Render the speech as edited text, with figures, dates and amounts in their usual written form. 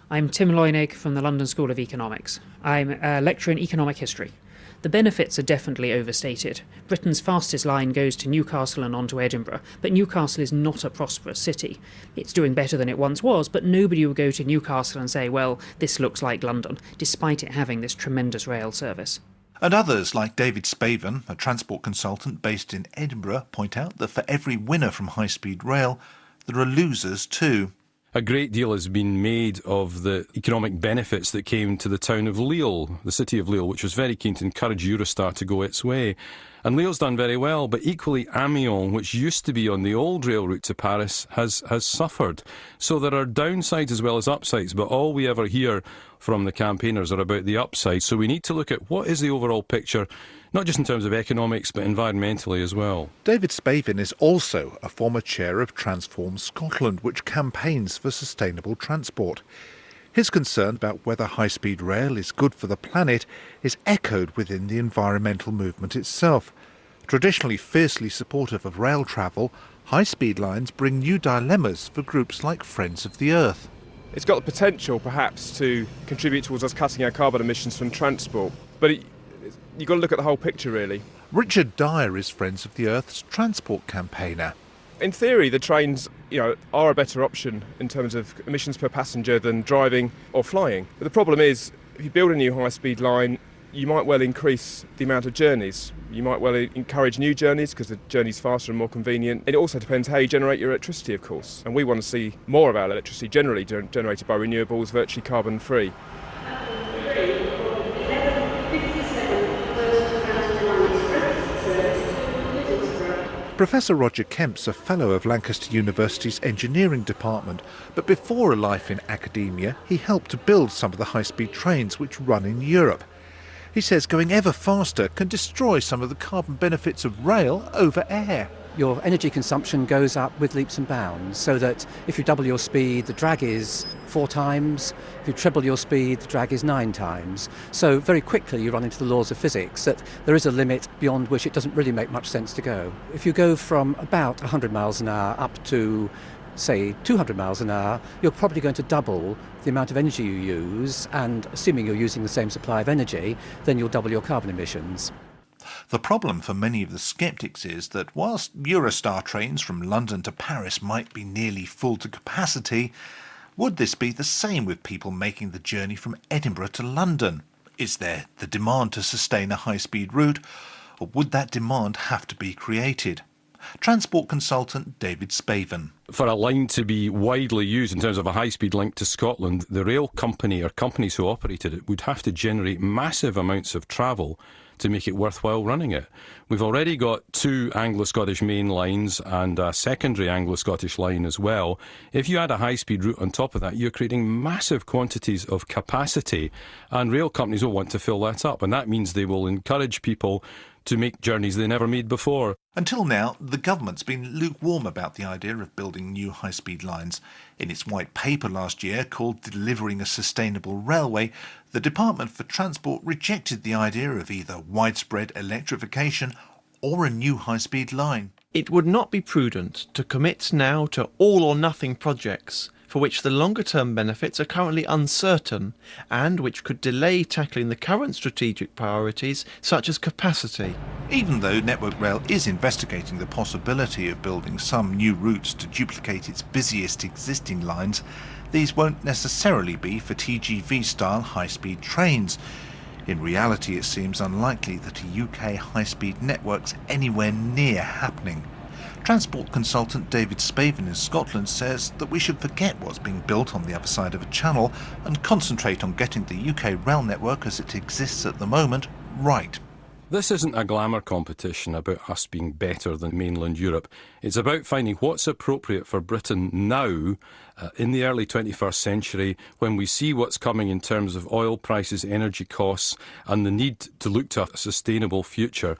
I'm Tim Loynig from the London School of Economics. I'm a lecturer in economic history. The benefits are definitely overstated. Britain's fastest line goes to Newcastle and on to Edinburgh, but Newcastle is not a prosperous city. It's doing better than it once was, but nobody will go to Newcastle and say, well, this looks like London, despite it having this tremendous rail service. And others, like David Spavin, a transport consultant based in Edinburgh, point out that for every winner from high-speed rail, there are losers too. A great deal has been made of the economic benefits that came to the town of Lille, the city of Lille, which was very keen to encourage Eurostar to go its way. And Lille's done very well, but equally Amiens, which used to be on the old rail route to Paris, has suffered. So there are downsides as well as upsides, but all we ever hear from the campaigners are about the upside. So we need to look at what is the overall picture, not just in terms of economics, but environmentally as well. David Spavin is also a former chair of Transform Scotland, which campaigns for sustainable transport. His concern about whether high-speed rail is good for the planet is echoed within the environmental movement itself. Traditionally fiercely supportive of rail travel, high-speed lines bring new dilemmas for groups like Friends of the Earth. It's got the potential, perhaps, to contribute towards us cutting our carbon emissions from transport, but you've got to look at the whole picture, really. Richard Dyer is Friends of the Earth's transport campaigner. In theory, the trains, are a better option in terms of emissions per passenger than driving or flying. But the problem is, if you build a new high-speed line, you might well increase the amount of journeys. You might well encourage new journeys because the journey's faster and more convenient. It also depends how you generate your electricity, of course. And we want to see more of our electricity generally generated by renewables, virtually carbon-free. Professor Roger Kemp's a fellow of Lancaster University's engineering department, but before a life in academia, he helped to build some of the high-speed trains which run in Europe. He says going ever faster can destroy some of the carbon benefits of rail over air. Your energy consumption goes up with leaps and bounds, so that if you double your speed, the drag is 4 times. If you treble your speed, the drag is 9 times. So very quickly you run into the laws of physics that there is a limit beyond which it doesn't really make much sense to go. If you go from about 100 miles an hour up to, say, 200 miles an hour, you're probably going to double the amount of energy you use, and assuming you're using the same supply of energy, then you'll double your carbon emissions. The problem for many of the sceptics is that whilst Eurostar trains from London to Paris might be nearly full to capacity, would this be the same with people making the journey from Edinburgh to London? Is there the demand to sustain a high-speed route, or would that demand have to be created? Transport consultant David Spavin. For a line to be widely used in terms of a high-speed link to Scotland, the rail company or companies who operated it would have to generate massive amounts of travel to make it worthwhile running it. We've already got 2 Anglo-Scottish main lines and a secondary Anglo-Scottish line as well. If you add a high-speed route on top of that, you're creating massive quantities of capacity, and rail companies will want to fill that up, and that means they will encourage people to make journeys they never made before. Until now, the government's been lukewarm about the idea of building new high-speed lines. In its white paper last year called Delivering a Sustainable Railway, the Department for Transport rejected the idea of either widespread electrification or a new high-speed line. It would not be prudent to commit now to all-or-nothing projects for which the longer-term benefits are currently uncertain and which could delay tackling the current strategic priorities such as capacity. Even though Network Rail is investigating the possibility of building some new routes to duplicate its busiest existing lines, these won't necessarily be for TGV-style high-speed trains. In reality, it seems unlikely that a UK high-speed network's anywhere near happening. Transport consultant David Spavin in Scotland says that we should forget what's being built on the other side of a channel and concentrate on getting the UK rail network as it exists at the moment right. This isn't a glamour competition about us being better than mainland Europe. It's about finding what's appropriate for Britain now, in the early 21st century, when we see what's coming in terms of oil prices, energy costs, and the need to look to a sustainable future.